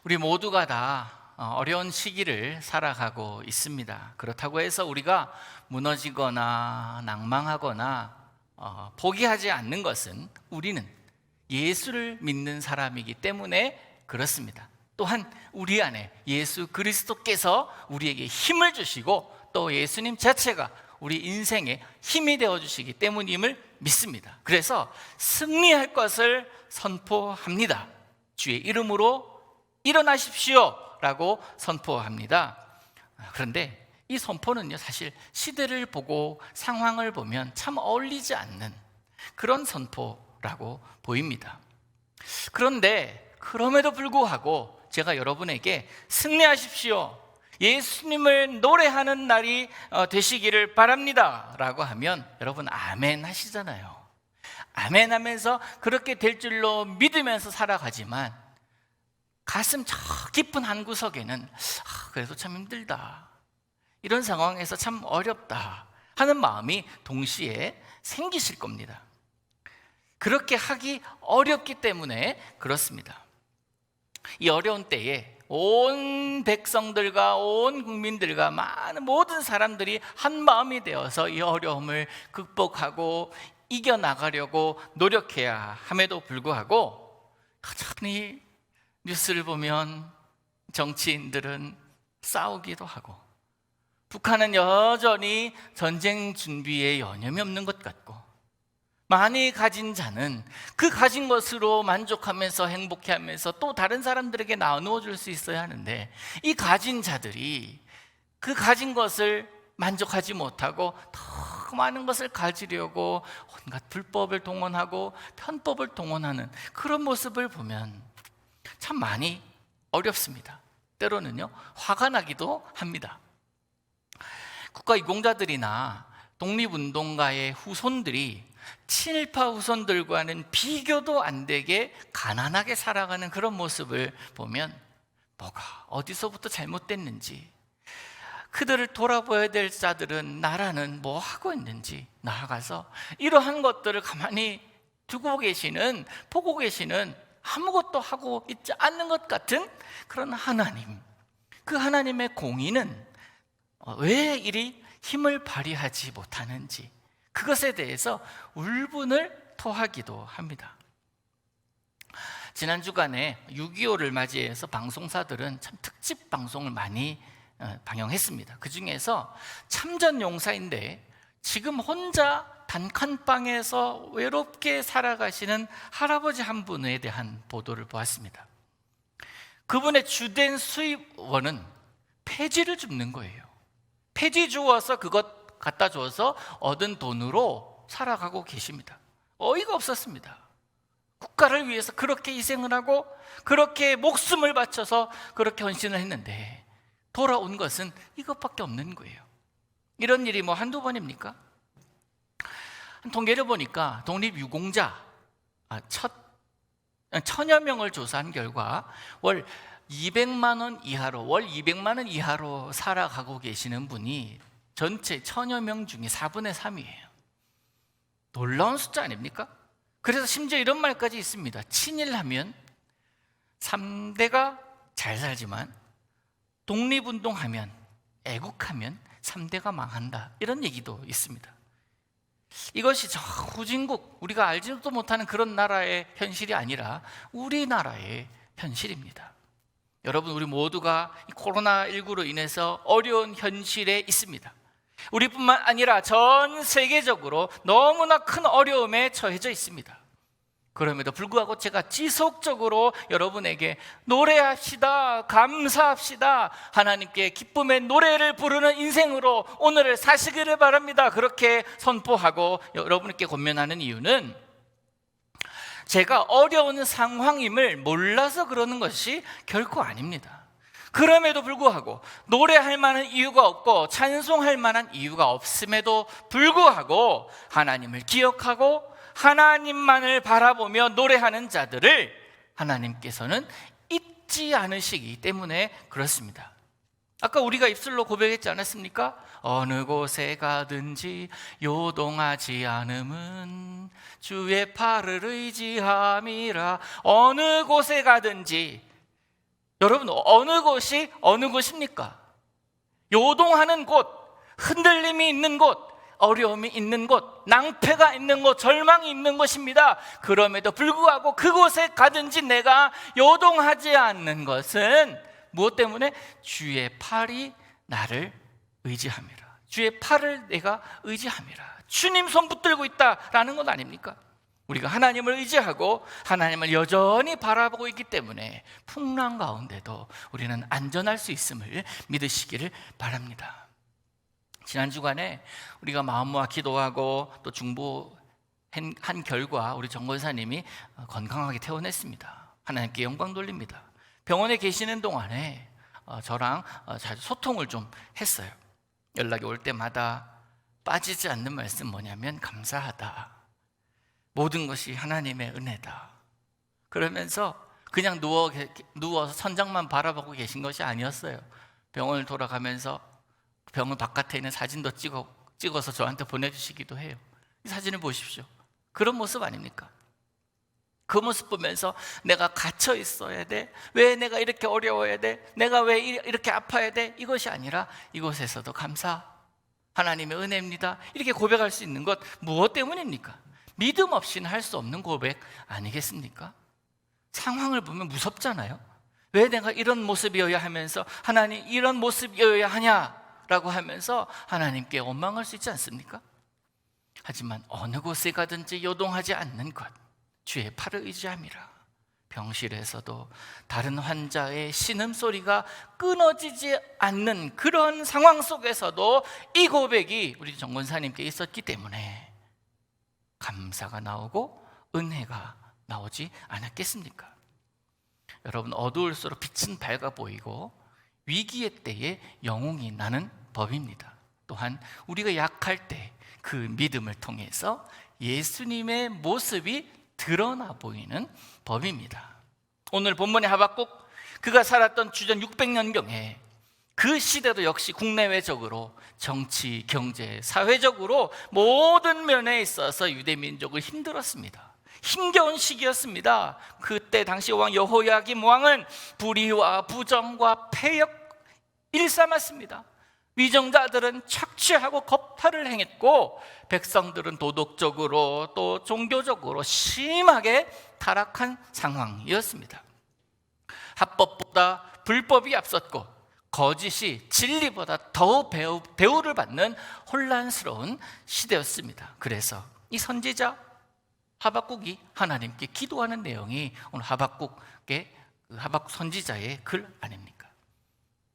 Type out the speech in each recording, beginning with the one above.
우리 모두가 다 어려운 시기를 살아가고 있습니다. 그렇다고 해서 우리가 무너지거나 낭망하거나 포기하지 않는 것은 우리는 예수를 믿는 사람이기 때문에 그렇습니다. 또한 우리 안에 예수 그리스도께서 우리에게 힘을 주시고 또 예수님 자체가 우리 인생에 힘이 되어주시기 때문임을 믿습니다. 그래서 승리할 것을 선포합니다. 주의 이름으로 일어나십시오 라고 선포합니다. 그런데 이 선포는요, 사실 시대를 보고 상황을 보면 참 어울리지 않는 그런 선포라고 보입니다. 그런데 그럼에도 불구하고 제가 여러분에게 승리하십시오, 예수님을 노래하는 날이 되시기를 바랍니다 라고 하면 여러분 아멘 하시잖아요. 아멘 하면서 그렇게 될 줄로 믿으면서 살아가지만 가슴 저 깊은 한 구석에는 그래도 참 힘들다, 이런 상황에서 참 어렵다 하는 마음이 동시에 생기실 겁니다. 그렇게 하기 어렵기 때문에 그렇습니다. 이 어려운 때에 온 백성들과 온 국민들과 많은 모든 사람들이 한 마음이 되어서 이 어려움을 극복하고 이겨나가려고 노력해야 함에도 불구하고 여전히 뉴스를 보면 정치인들은 싸우기도 하고 북한은 여전히 전쟁 준비에 여념이 없는 것 같고 많이 가진 자는 그 가진 것으로 만족하면서 행복해하면서 또 다른 사람들에게 나누어 줄 수 있어야 하는데 이 가진 자들이 그 가진 것을 만족하지 못하고 더 많은 것을 가지려고 온갖 불법을 동원하고 편법을 동원하는 그런 모습을 보면 참 많이 어렵습니다. 때로는요, 화가 나기도 합니다. 국가유공자들이나 독립운동가의 후손들이 친일파 후손들과는 비교도 안 되게 가난하게 살아가는 그런 모습을 보면 뭐가 어디서부터 잘못됐는지, 그들을 돌아봐야 될 자들은 나라는 뭐 하고 있는지 나아가서 이러한 것들을 가만히 두고 계시는, 보고 계시는, 아무것도 하고 있지 않는 것 같은 그런 하나님, 그 하나님의 공의는 왜 이리 힘을 발휘하지 못하는지, 그것에 대해서 울분을 토하기도 합니다. 지난 주간에 6.25를 맞이해서 방송사들은 참 특집 방송을 많이 방영했습니다. 그 중에서 참전용사인데 지금 혼자 단칸방에서 외롭게 살아가시는 할아버지 한 분에 대한 보도를 보았습니다. 그분의 주된 수입원은 폐지를 줍는 거예요. 폐지 주워서 그것 갖다 줘서 얻은 돈으로 살아가고 계십니다. 어이가 없었습니다. 국가를 위해서 그렇게 희생을 하고 그렇게 목숨을 바쳐서 그렇게 헌신을 했는데 돌아온 것은 이것밖에 없는 거예요. 이런 일이 뭐 한두 번입니까? 통계를 보니까 독립유공자 천여 명을 조사한 결과 월 200만 원 이하로 살아가고 계시는 분이 전체 천여 명 중에 4분의 3이에요. 놀라운 숫자 아닙니까? 그래서 심지어 이런 말까지 있습니다. 친일하면 3대가 잘 살지만 독립운동하면, 애국하면 3대가 망한다, 이런 얘기도 있습니다. 이것이 저 후진국, 우리가 알지도 못하는 그런 나라의 현실이 아니라 우리나라의 현실입니다. 여러분, 우리 모두가 이 코로나19로 인해서 어려운 현실에 있습니다. 우리뿐만 아니라 전 세계적으로 너무나 큰 어려움에 처해져 있습니다. 그럼에도 불구하고 제가 지속적으로 여러분에게 노래합시다, 감사합시다, 하나님께 기쁨의 노래를 부르는 인생으로 오늘을 사시기를 바랍니다, 그렇게 선포하고 여러분께 권면하는 이유는 제가 어려운 상황임을 몰라서 그러는 것이 결코 아닙니다. 그럼에도 불구하고 노래할 만한 이유가 없고 찬송할 만한 이유가 없음에도 불구하고 하나님을 기억하고 하나님만을 바라보며 노래하는 자들을 하나님께서는 잊지 않으시기 때문에 그렇습니다. 아까 우리가 입술로 고백했지 않았습니까? 어느 곳에 가든지 요동하지 않음은 주의 팔을 의지함이라. 어느 곳에 가든지 여러분, 어느 곳이 어느 곳입니까? 요동하는 곳, 흔들림이 있는 곳, 어려움이 있는 곳, 낭패가 있는 곳, 절망이 있는 곳입니다. 그럼에도 불구하고 그곳에 가든지 내가 요동하지 않는 것은 무엇 때문에? 주의 팔이 나를 의지함이라. 주의 팔을 내가 의지함이라. 주님 손 붙들고 있다라는 것 아닙니까? 우리가 하나님을 의지하고 하나님을 여전히 바라보고 있기 때문에 풍랑 가운데도 우리는 안전할 수 있음을 믿으시기를 바랍니다. 지난 주간에 우리가 마음 모아 기도하고 또 중보한 결과 우리 정 권사님이 건강하게 퇴원했습니다. 하나님께 영광 돌립니다. 병원에 계시는 동안에 저랑 자주 소통을 좀 했어요. 연락이 올 때마다 빠지지 않는 말씀 뭐냐면 감사하다. 모든 것이 하나님의 은혜다. 그러면서 그냥 누워서 천장만 바라보고 계신 것이 아니었어요. 병원을 돌아가면서 병원 바깥에 있는 사진도 찍어서 저한테 보내주시기도 해요. 이 사진을 보십시오. 그런 모습 아닙니까? 그 모습 보면서 내가 갇혀 있어야 돼? 왜 내가 이렇게 어려워야 돼? 내가 왜 이렇게 아파야 돼? 이것이 아니라 이곳에서도 감사, 하나님의 은혜입니다. 이렇게 고백할 수 있는 것 무엇 때문입니까? 믿음 없이는 할 수 없는 고백 아니겠습니까? 상황을 보면 무섭잖아요. 왜 내가 이런 모습이어야 하면서 하나님 이런 모습이어야 하냐라고 하면서 하나님께 원망할 수 있지 않습니까? 하지만 어느 곳에 가든지 요동하지 않는 것, 주의 팔을 의지함이라. 병실에서도 다른 환자의 신음소리가 끊어지지 않는 그런 상황 속에서도 이 고백이 우리 정 권사님께 있었기 때문에 감사가 나오고 은혜가 나오지 않았겠습니까? 여러분, 어두울수록 빛은 밝아 보이고 위기의 때에 영웅이 나는 법입니다. 또한 우리가 약할 때 그 믿음을 통해서 예수님의 모습이 드러나 보이는 법입니다. 오늘 본문의 하박국, 그가 살았던 주전 600년경에 그 시대도 역시 국내외적으로 정치, 경제, 사회적으로 모든 면에 있어서 유대민족을 힘들었습니다. 힘겨운 시기였습니다. 그때 당시 왕 여호야김 왕은 불의와 부정과 패역 일삼았습니다. 위정자들은 착취하고 겁탈을 행했고 백성들은 도덕적으로 또 종교적으로 심하게 타락한 상황이었습니다. 합법보다 불법이 앞섰고 거짓이 진리보다 더 대우를 받는 혼란스러운 시대였습니다. 그래서 이 선지자 하박국이 하나님께 기도하는 내용이 오늘 하박국 선지자의 글 아닙니까?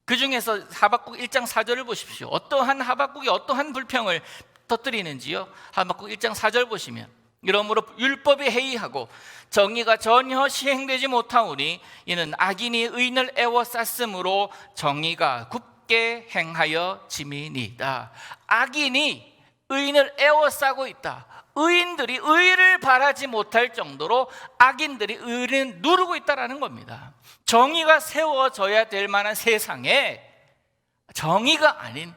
그 중에서 하박국 1장 4절을 보십시오. 어떠한 하박국이 어떠한 불평을 터뜨리는지요. 하박국 1장 4절 보시면 이러므로 율법이 해이하고 정의가 전혀 시행되지 못하오니 이는 악인이 의인을 애워쌌으므로 정의가 굽게 행하여 짐이니이다. 악인이 의인을 애워싸고 있다. 의인들이 의를 바라지 못할 정도로 악인들이 의를 누르고 있다는 겁니다. 정의가 세워져야 될 만한 세상에 정의가 아닌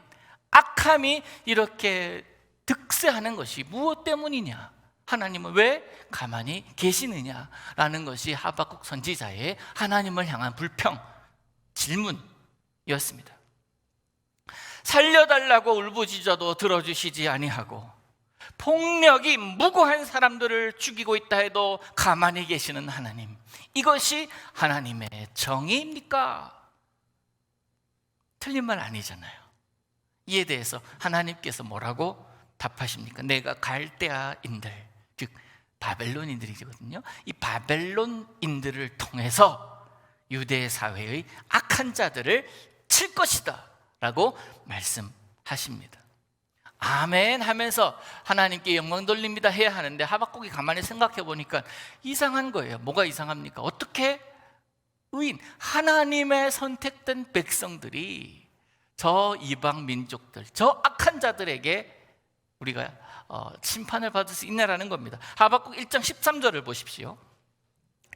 악함이 이렇게 득세하는 것이 무엇 때문이냐? 하나님은 왜 가만히 계시느냐라는 것이 하박국 선지자의 하나님을 향한 불평, 질문이었습니다. 살려달라고 울부짖어도 들어주시지 아니하고 폭력이 무고한 사람들을 죽이고 있다 해도 가만히 계시는 하나님, 이것이 하나님의 정의입니까? 틀린 말 아니잖아요. 이에 대해서 하나님께서 뭐라고 답하십니까? 내가 갈대아인들, 즉 바벨론인들이거든요. 이 바벨론인들을 통해서 유대 사회의 악한 자들을 칠 것이다 라고 말씀하십니다. 아멘 하면서 하나님께 영광 돌립니다 해야 하는데 하박국이 가만히 생각해 보니까 이상한 거예요. 뭐가 이상합니까? 어떻게 의인, 하나님의 선택된 백성들이 저 이방 민족들, 저 악한 자들에게 우리가 심판을 받을 수 있냐라는 겁니다. 하박국 1장 13절을 보십시오.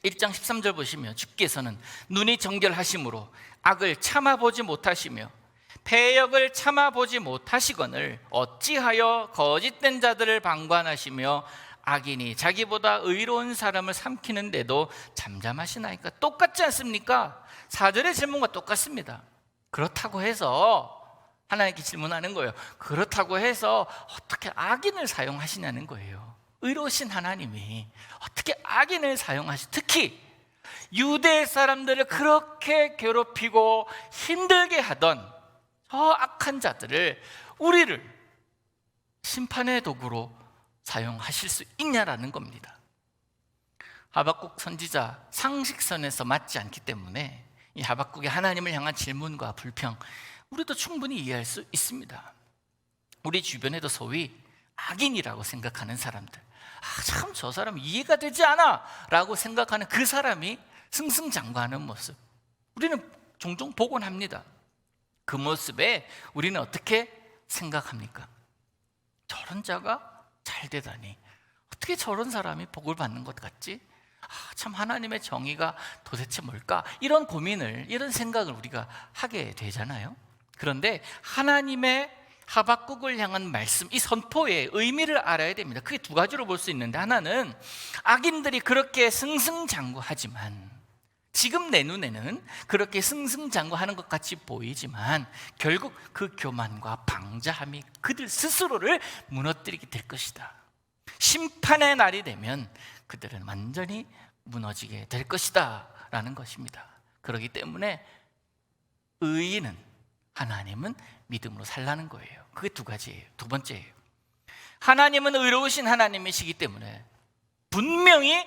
1장 13절 보시면 주께서는 눈이 정결하심으로 악을 참아보지 못하시며 패역을 참아보지 못하시거늘 어찌하여 거짓된 자들을 방관하시며 악인이 자기보다 의로운 사람을 삼키는데도 잠잠하시나이까? 똑같지 않습니까? 4절의 질문과 똑같습니다. 그렇다고 해서 하나님께 질문하는 거예요. 그렇다고 해서 어떻게 악인을 사용하시냐는 거예요. 의로우신 하나님이 어떻게 악인을 특히 유대 사람들을 그렇게 괴롭히고 힘들게 하던 저 악한 자들을, 우리를 심판의 도구로 사용하실 수 있냐라는 겁니다. 하박국 선지자 상식선에서 맞지 않기 때문에 이 하박국의 하나님을 향한 질문과 불평, 우리도 충분히 이해할 수 있습니다. 우리 주변에도 소위 악인이라고 생각하는 사람들, 참 저 사람 이해가 되지 않아 라고 생각하는 그 사람이 승승장구하는 모습, 우리는 종종 보곤 합니다. 그 모습에 우리는 어떻게 생각합니까? 저런 자가 잘 되다니, 어떻게 저런 사람이 복을 받는 것 같지? 참 하나님의 정의가 도대체 뭘까? 이런 고민을, 이런 생각을 우리가 하게 되잖아요. 그런데 하나님의 하박국을 향한 말씀, 이 선포의 의미를 알아야 됩니다. 크게 두 가지로 볼 수 있는데, 하나는 악인들이 그렇게 승승장구하지만, 지금 내 눈에는 그렇게 승승장구하는 것 같이 보이지만 결국 그 교만과 방자함이 그들 스스로를 무너뜨리게 될 것이다. 심판의 날이 되면 그들은 완전히 무너지게 될 것이다 라는 것입니다. 그렇기 때문에 의인은, 하나님은 믿음으로 살라는 거예요. 그게 두 가지예요. 두 번째예요. 하나님은 의로우신 하나님이시기 때문에, 분명히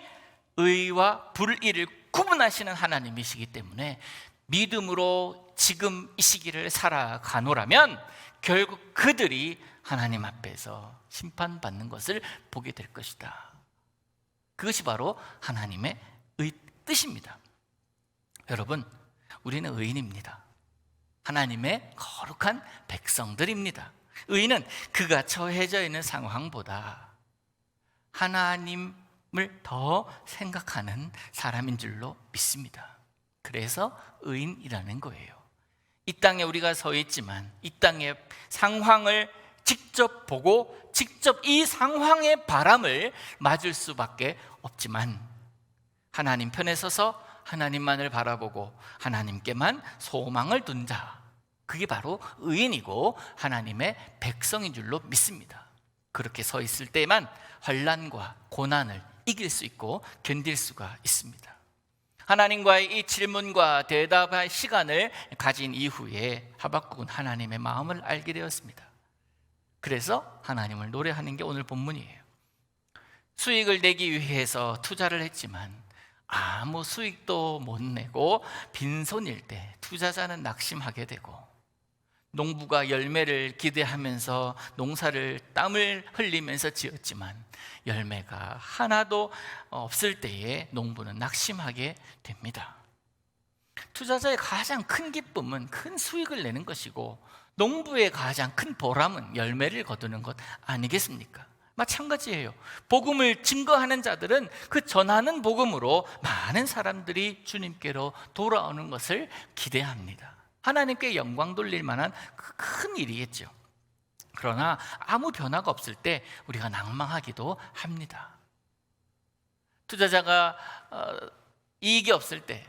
의와 불의를 구분하시는 하나님이시기 때문에 믿음으로 지금 이 시기를 살아가노라면 결국 그들이 하나님 앞에서 심판받는 것을 보게 될 것이다. 그것이 바로 하나님의 뜻입니다. 여러분, 우리는 의인입니다. 하나님의 거룩한 백성들입니다. 의인은 그가 처해져 있는 상황보다 하나님을 더 생각하는 사람인 줄로 믿습니다. 그래서 의인이라는 거예요. 이 땅에 우리가 서 있지만 이 땅의 상황을 직접 보고 직접 이 상황의 바람을 맞을 수밖에 없지만, 하나님 편에 서서 하나님만을 바라보고 하나님께만 소망을 둔 자, 그게 바로 의인이고 하나님의 백성인 줄로 믿습니다. 그렇게 서 있을 때만 환난과 고난을 이길 수 있고 견딜 수가 있습니다. 하나님과의 이 질문과 대답할 시간을 가진 이후에 하박국은 하나님의 마음을 알게 되었습니다. 그래서 하나님을 노래하는 게 오늘 본문이에요. 수익을 내기 위해서 투자를 했지만 아무 수익도 못 내고 빈손일 때 투자자는 낙심하게 되고, 농부가 열매를 기대하면서 농사를 땀을 흘리면서 지었지만 열매가 하나도 없을 때에 농부는 낙심하게 됩니다. 투자자의 가장 큰 기쁨은 큰 수익을 내는 것이고, 농부의 가장 큰 보람은 열매를 거두는 것 아니겠습니까? 마찬가지예요. 복음을 증거하는 자들은 그 전하는 복음으로 많은 사람들이 주님께로 돌아오는 것을 기대합니다. 하나님께 영광 돌릴 만한 큰 일이겠죠. 그러나 아무 변화가 없을 때 우리가 낭망하기도 합니다. 투자자가 이익이 없을 때,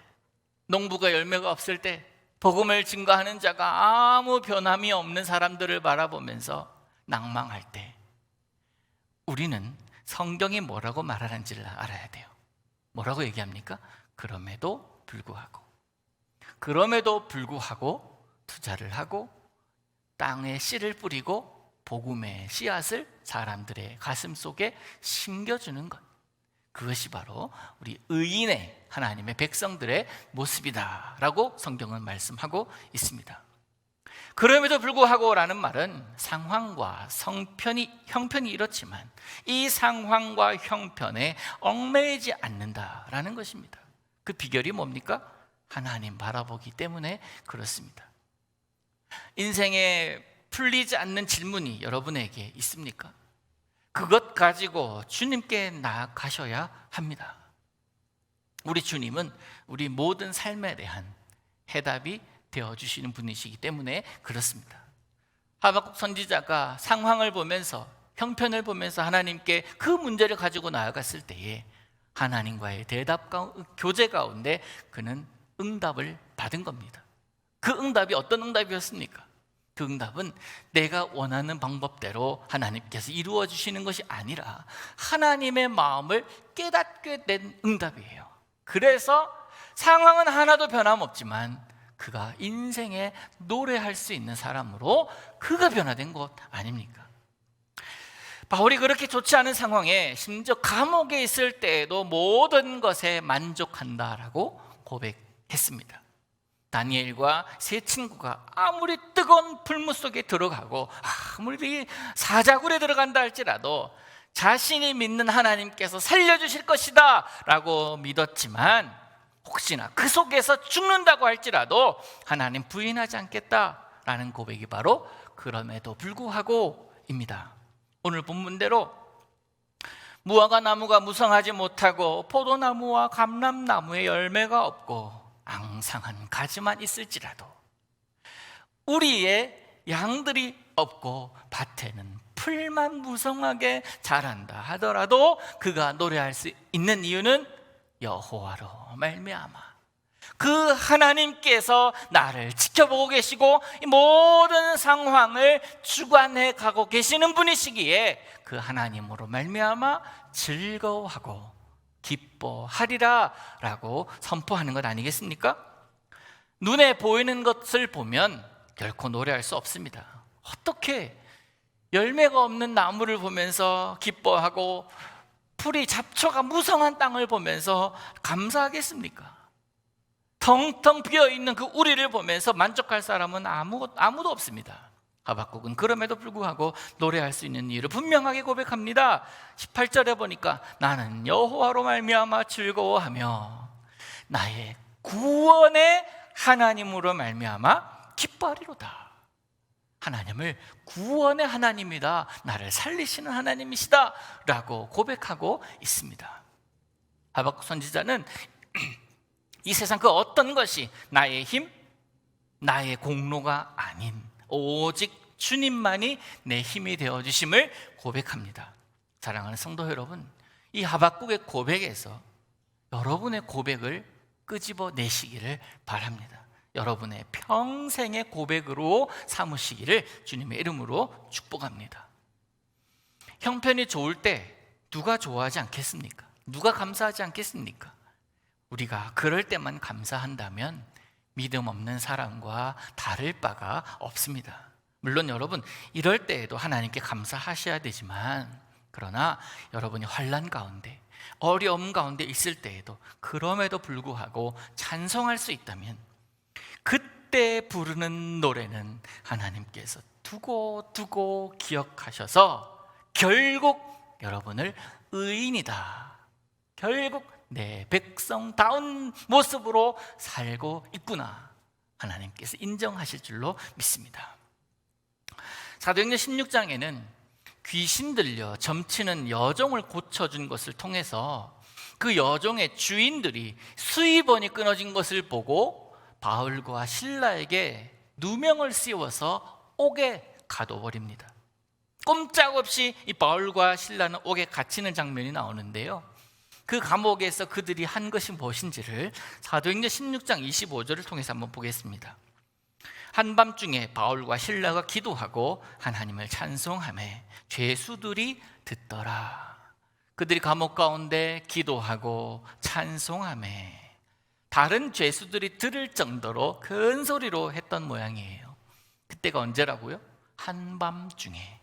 농부가 열매가 없을 때, 복음을 증거하는 자가 아무 변함이 없는 사람들을 바라보면서 낭망할 때, 우리는 성경이 뭐라고 말하는지를 알아야 돼요. 뭐라고 얘기합니까? 그럼에도 불구하고 투자를 하고 땅에 씨를 뿌리고 복음의 씨앗을 사람들의 가슴 속에 심겨주는 것, 그것이 바로 우리 의인의 하나님의 백성들의 모습이다 라고 성경은 말씀하고 있습니다. 그럼에도 불구하고 라는 말은 상황과 형편이 이렇지만 이 상황과 형편에 얽매이지 않는다라는 것입니다. 그 비결이 뭡니까? 하나님 바라보기 때문에 그렇습니다. 인생에 풀리지 않는 질문이 여러분에게 있습니까? 그것 가지고 주님께 나아가셔야 합니다. 우리 주님은 우리 모든 삶에 대한 해답이 되어주시는 분이시기 때문에 그렇습니다. 하박국 선지자가 상황을 보면서 형편을 보면서 하나님께 그 문제를 가지고 나아갔을 때에 하나님과의 교제 가운데 그는 응답을 받은 겁니다. 그 응답이 어떤 응답이었습니까? 그 응답은 내가 원하는 방법대로 하나님께서 이루어 주시는 것이 아니라 하나님의 마음을 깨닫게 된 응답이에요. 그래서 상황은 하나도 변함없지만 그가 인생에 노래할 수 있는 사람으로 그가 변화된 것 아닙니까? 바울이 그렇게 좋지 않은 상황에 심지어 감옥에 있을 때에도 모든 것에 만족한다라고 고백했습니다. 다니엘과 세 친구가 아무리 뜨거운 불무 속에 들어가고 아무리 사자굴에 들어간다 할지라도 자신이 믿는 하나님께서 살려주실 것이다 라고 믿었지만 혹시나 그 속에서 죽는다고 할지라도 하나님 부인하지 않겠다라는 고백이 바로 그럼에도 불구하고입니다. 오늘 본문대로 무화과 나무가 무성하지 못하고 포도나무와 감람나무에 열매가 없고 앙상한 가지만 있을지라도 우리의 양들이 없고 밭에는 풀만 무성하게 자란다 하더라도 그가 노래할 수 있는 이유는 여호와로 말미암아 그 하나님께서 나를 지켜보고 계시고 모든 상황을 주관해 가고 계시는 분이시기에 그 하나님으로 말미암아 즐거워하고 기뻐하리라 라고 선포하는 것 아니겠습니까? 눈에 보이는 것을 보면 결코 노래할 수 없습니다. 어떻게 열매가 없는 나무를 보면서 기뻐하고 풀이 잡초가 무성한 땅을 보면서 감사하겠습니까? 텅텅 비어있는 그 우리를 보면서 만족할 사람은 아무도 없습니다. 하박국은 그럼에도 불구하고 노래할 수 있는 이유를 분명하게 고백합니다. 18절에 보니까 나는 여호와로 말미암아 즐거워하며 나의 구원의 하나님으로 말미암아 기뻐하리로다. 하나님을 구원의 하나님이다, 나를 살리시는 하나님이시다 라고 고백하고 있습니다. 하박국 선지자는 이 세상 그 어떤 것이 나의 힘, 나의 공로가 아닌 오직 주님만이 내 힘이 되어주심을 고백합니다. 사랑하는 성도 여러분, 이 하박국의 고백에서 여러분의 고백을 끄집어내시기를 바랍니다. 여러분의 평생의 고백으로 삼으시기를 주님의 이름으로 축복합니다. 형편이 좋을 때 누가 좋아하지 않겠습니까? 누가 감사하지 않겠습니까? 우리가 그럴 때만 감사한다면 믿음 없는 사람과 다를 바가 없습니다. 물론 여러분 이럴 때에도 하나님께 감사하셔야 되지만 그러나 여러분이 환난 가운데 어려움 가운데 있을 때에도 그럼에도 불구하고 찬송할 수 있다면 그때 부르는 노래는 하나님께서 두고 기억하셔서 결국 여러분을 의인이다, 결국 내 백성다운 모습으로 살고 있구나 하나님께서 인정하실 줄로 믿습니다. 사도행전 16장에는 귀신 들려 점치는 여종을 고쳐준 것을 통해서 그 여종의 주인들이 수입원이 끊어진 것을 보고 바울과 실라에게 누명을 씌워서 옥에 가둬버립니다. 꼼짝없이 이 바울과 실라는 옥에 갇히는 장면이 나오는데요, 그 감옥에서 그들이 한 것이 무엇인지를 사도행전 16장 25절을 통해서 한번 보겠습니다. 한밤중에 바울과 실라가 기도하고 하나님을 찬송하며 죄수들이 듣더라. 그들이 감옥 가운데 기도하고 찬송하며 다른 죄수들이 들을 정도로 큰 소리로 했던 모양이에요. 그때가 언제라고요? 한밤중에.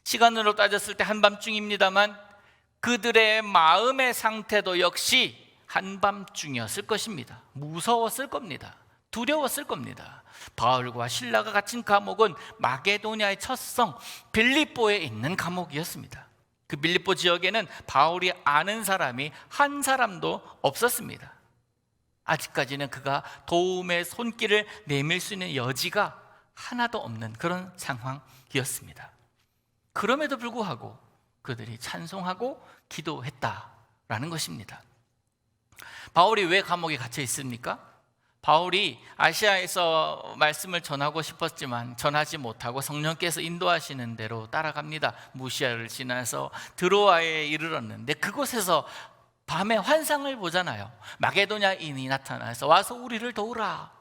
시간으로 따졌을 때 한밤중입니다만 그들의 마음의 상태도 역시 한밤중이었을 것입니다. 무서웠을 겁니다. 두려웠을 겁니다. 바울과 실라가 갇힌 감옥은 마게도니아의 첫 성 빌립보에 있는 감옥이었습니다. 그 빌립보 지역에는 바울이 아는 사람이 한 사람도 없었습니다. 아직까지는 그가 도움의 손길을 내밀 수 있는 여지가 하나도 없는 그런 상황이었습니다. 그럼에도 불구하고 그들이 찬송하고 기도했다라는 것입니다. 바울이 왜 감옥에 갇혀 있습니까? 바울이 아시아에서 말씀을 전하고 싶었지만 전하지 못하고 성령께서 인도하시는 대로 따라갑니다. 무시아를 지나서 드로아에 이르렀는데 그곳에서 밤에 환상을 보잖아요. 마게도냐인이 나타나서 와서 우리를 도우라.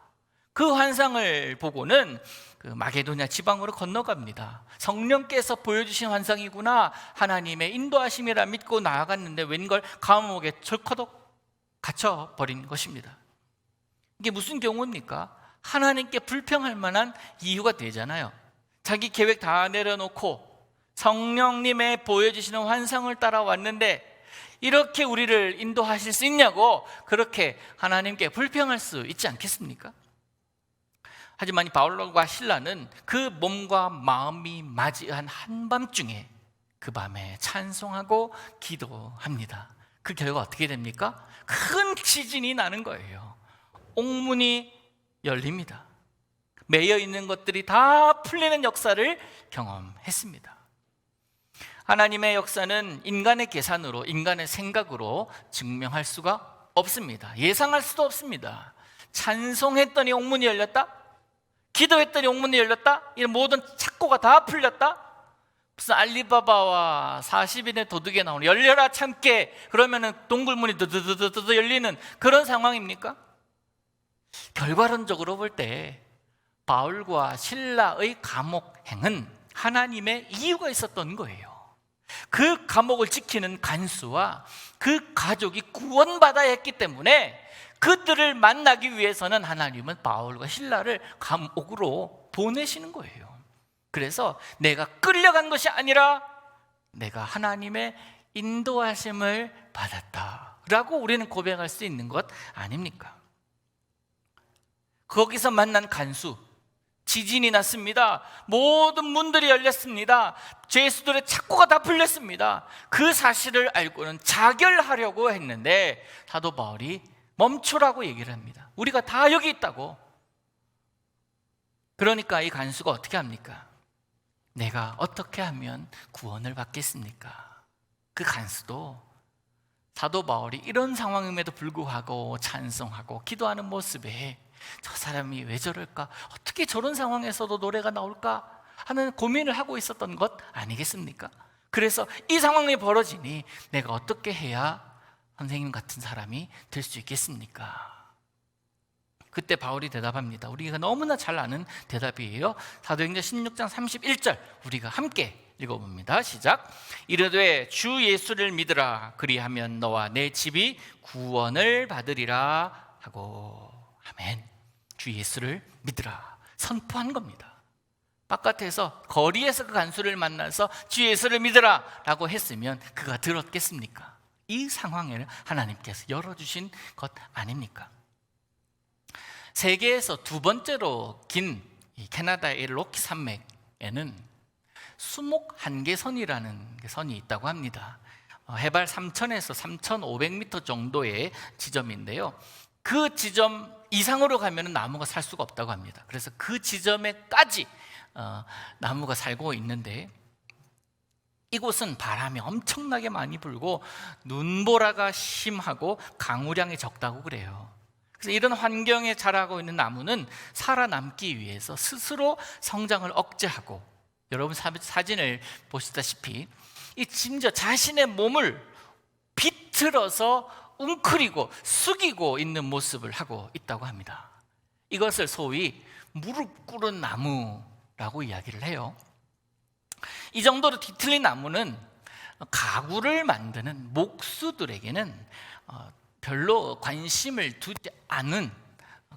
그 환상을 보고는 그 마게도냐 지방으로 건너갑니다. 성령께서 보여주신 환상이구나, 하나님의 인도하심이라 믿고 나아갔는데 웬걸 감옥에 절커덕 갇혀버린 것입니다. 이게 무슨 경우입니까? 하나님께 불평할 만한 이유가 되잖아요. 자기 계획 다 내려놓고 성령님의 보여주시는 환상을 따라왔는데 이렇게 우리를 인도하실 수 있냐고 그렇게 하나님께 불평할 수 있지 않겠습니까? 하지만 이 바울과 실라는 그 몸과 마음이 맞이한 한밤중에 그 밤에 찬송하고 기도합니다. 그 결과 어떻게 됩니까? 큰 지진이 나는 거예요. 옥문이 열립니다. 매여 있는 것들이 다 풀리는 역사를 경험했습니다. 하나님의 역사는 인간의 계산으로, 인간의 생각으로 증명할 수가 없습니다. 예상할 수도 없습니다. 찬송했더니 옥문이 열렸다? 기도했더니 옥문이 열렸다? 이런 모든 착고가 다 풀렸다? 무슨 알리바바와 40인의 도둑에 나오는 열려라 참깨 그러면은 동굴문이 드드드드드 열리는 그런 상황입니까? 결과론적으로 볼 때 바울과 실라의 감옥행은 하나님의 이유가 있었던 거예요. 그 감옥을 지키는 간수와 그 가족이 구원받아야 했기 때문에 그들을 만나기 위해서는 하나님은 바울과 실라를 감옥으로 보내시는 거예요. 그래서 내가 끌려간 것이 아니라 내가 하나님의 인도하심을 받았다라고 우리는 고백할 수 있는 것 아닙니까? 거기서 만난 간수, 지진이 났습니다. 모든 문들이 열렸습니다. 죄수들의 착고가 다 풀렸습니다. 그 사실을 알고는 자결하려고 했는데 사도 바울이 멈추라고 얘기를 합니다. 우리가 다 여기 있다고. 그러니까 이 간수가 어떻게 합니까? 내가 어떻게 하면 구원을 받겠습니까? 그 간수도 사도 바울이 이런 상황임에도 불구하고 찬송하고 기도하는 모습에 저 사람이 왜 저럴까? 어떻게 저런 상황에서도 노래가 나올까? 하는 고민을 하고 있었던 것 아니겠습니까? 그래서 이 상황이 벌어지니 내가 어떻게 해야 선생님 같은 사람이 될 수 있겠습니까? 그때 바울이 대답합니다. 우리가 너무나 잘 아는 대답이에요. 사도행전 16장 31절 우리가 함께 읽어봅니다. 시작. 이르되 주 예수를 믿으라. 그리하면 너와 내 집이 구원을 받으리라 하고. 아멘. 주 예수를 믿으라 선포한 겁니다. 바깥에서 거리에서 그 간수를 만나서 주 예수를 믿으라 라고 했으면 그가 들었겠습니까? 이 상황을 하나님께서 열어주신 것 아닙니까? 세계에서 두 번째로 긴 캐나다의 로키 산맥에는 수목 한계선이라는 선이 있다고 합니다. 해발 3,000에서 3,500m 정도의 지점인데요. 그 지점 이상으로 가면 나무가 살 수가 없다고 합니다. 그래서 그 지점에까지 나무가 살고 있는데 이곳은 바람이 엄청나게 많이 불고 눈보라가 심하고 강우량이 적다고 그래요. 그래서 이런 환경에 자라고 있는 나무는 살아남기 위해서 스스로 성장을 억제하고 여러분 사진을 보시다시피 이 심지어 자신의 몸을 비틀어서 웅크리고 숙이고 있는 모습을 하고 있다고 합니다. 이것을 소위 무릎 꿇은 나무라고 이야기를 해요. 이 정도로 뒤틀린 나무는 가구를 만드는 목수들에게는 별로 관심을 두지 않은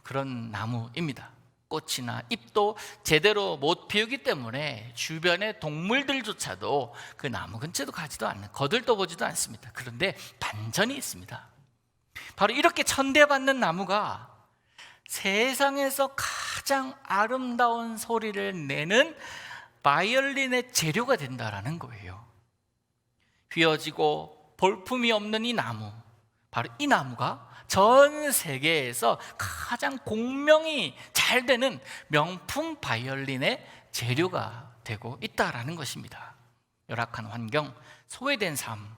그런 나무입니다. 꽃이나 잎도 제대로 못 피우기 때문에 주변의 동물들조차도 그 나무 근처도 가지도 않는, 거들떠 보지도 않습니다. 그런데 반전이 있습니다. 바로 이렇게 천대받는 나무가 세상에서 가장 아름다운 소리를 내는 바이올린의 재료가 된다라는 거예요. 휘어지고 볼품이 없는 이 나무, 바로 이 나무가 전 세계에서 가장 공명이 잘 되는 명품 바이올린의 재료가 되고 있다라는 것입니다. 열악한 환경, 소외된 삶,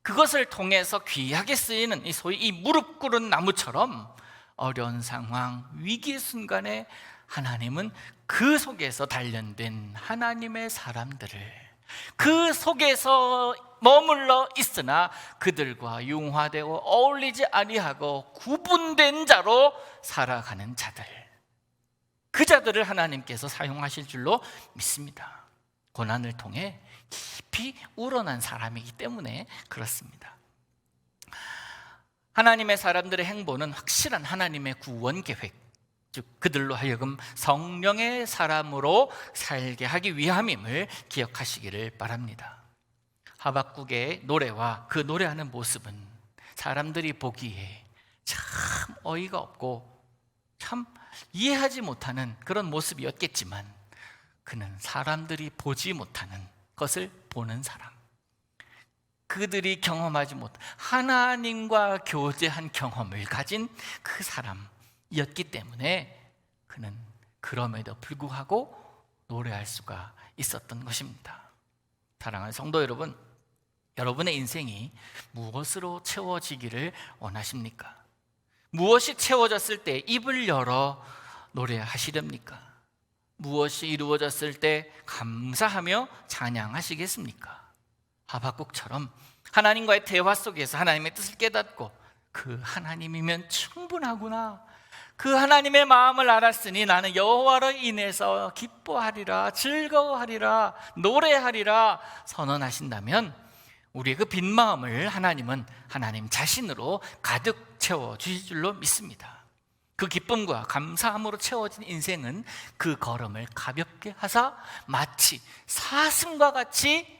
그것을 통해서 귀하게 쓰이는 이 소위 이 무릎 꿇은 나무처럼 어려운 상황, 위기 순간에 하나님은 그 속에서 단련된 하나님의 사람들을, 그 속에서 머물러 있으나 그들과 융화되고 어울리지 아니하고 구분된 자로 살아가는 자들, 그 자들을 하나님께서 사용하실 줄로 믿습니다. 고난을 통해 깊이 우러난 사람이기 때문에 그렇습니다. 하나님의 사람들의 행보는 확실한 하나님의 구원 계획, 즉 그들로 하여금 성령의 사람으로 살게 하기 위함임을 기억하시기를 바랍니다. 하박국의 노래와 그 노래하는 모습은 사람들이 보기에 참 어이가 없고 참 이해하지 못하는 그런 모습이었겠지만, 그는 사람들이 보지 못하는 것을 보는 사람, 그들이 경험하지 못한 하나님과 교제한 경험을 가진 그 사람이었기 때문에 그는 그럼에도 불구하고 노래할 수가 있었던 것입니다. 사랑하는 성도 여러분, 여러분의 인생이 무엇으로 채워지기를 원하십니까? 무엇이 채워졌을 때 입을 열어 노래하시렵니까? 무엇이 이루어졌을 때 감사하며 찬양하시겠습니까? 하박국처럼 하나님과의 대화 속에서 하나님의 뜻을 깨닫고 그 하나님이면 충분하구나, 그 하나님의 마음을 알았으니 나는 여호와로 인해서 기뻐하리라, 즐거워하리라, 노래하리라 선언하신다면 우리의 그 빈 마음을 하나님은 하나님 자신으로 가득 채워주실 줄로 믿습니다. 그 기쁨과 감사함으로 채워진 인생은 그 걸음을 가볍게 하사 마치 사슴과 같이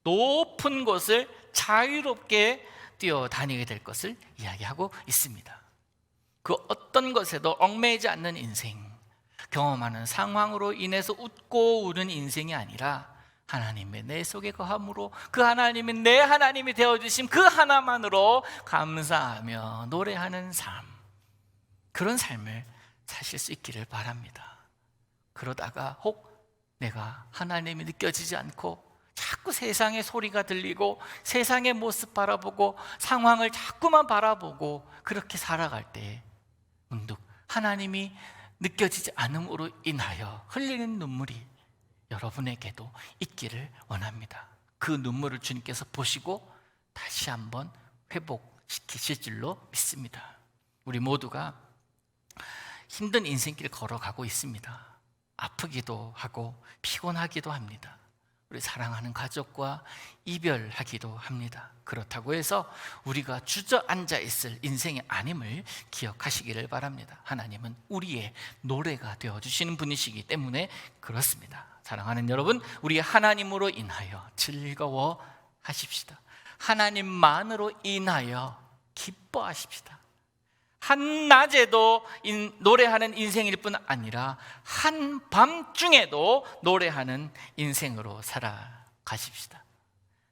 높은 곳을 자유롭게 뛰어다니게 될 것을 이야기하고 있습니다. 그 어떤 것에도 얽매이지 않는 인생, 경험하는 상황으로 인해서 웃고 우는 인생이 아니라 하나님의 내 속에 거함으로 그 하나님이 내 하나님이 되어주신 그 하나만으로 감사하며 노래하는 삶, 그런 삶을 사실 수 있기를 바랍니다. 그러다가 혹 내가 하나님이 느껴지지 않고 자꾸 세상의 소리가 들리고 세상의 모습 바라보고 상황을 자꾸만 바라보고 그렇게 살아갈 때 문득 하나님이 느껴지지 않음으로 인하여 흘리는 눈물이 여러분에게도 있기를 원합니다. 그 눈물을 주님께서 보시고 다시 한번 회복시키실 줄로 믿습니다. 우리 모두가 힘든 인생길 걸어가고 있습니다. 아프기도 하고 피곤하기도 합니다. 우리 사랑하는 가족과 이별하기도 합니다. 그렇다고 해서 우리가 주저앉아 있을 인생이 아님을 기억하시기를 바랍니다. 하나님은 우리의 노래가 되어주시는 분이시기 때문에 그렇습니다. 사랑하는 여러분, 우리 하나님으로 인하여 즐거워하십시다. 하나님만으로 인하여 기뻐하십시다. 한낮에도 노래하는 인생일 뿐 아니라 한밤중에도 노래하는 인생으로 살아가십시다.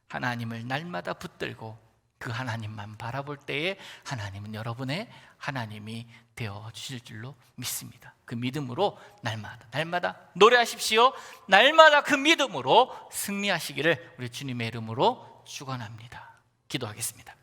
하나님을 날마다 붙들고 그 하나님만 바라볼 때에 하나님은 여러분의 하나님이 되어주실 줄로 믿습니다. 그 믿음으로 날마다 노래하십시오. 날마다 그 믿음으로 승리하시기를 우리 주님의 이름으로 축원합니다. 기도하겠습니다.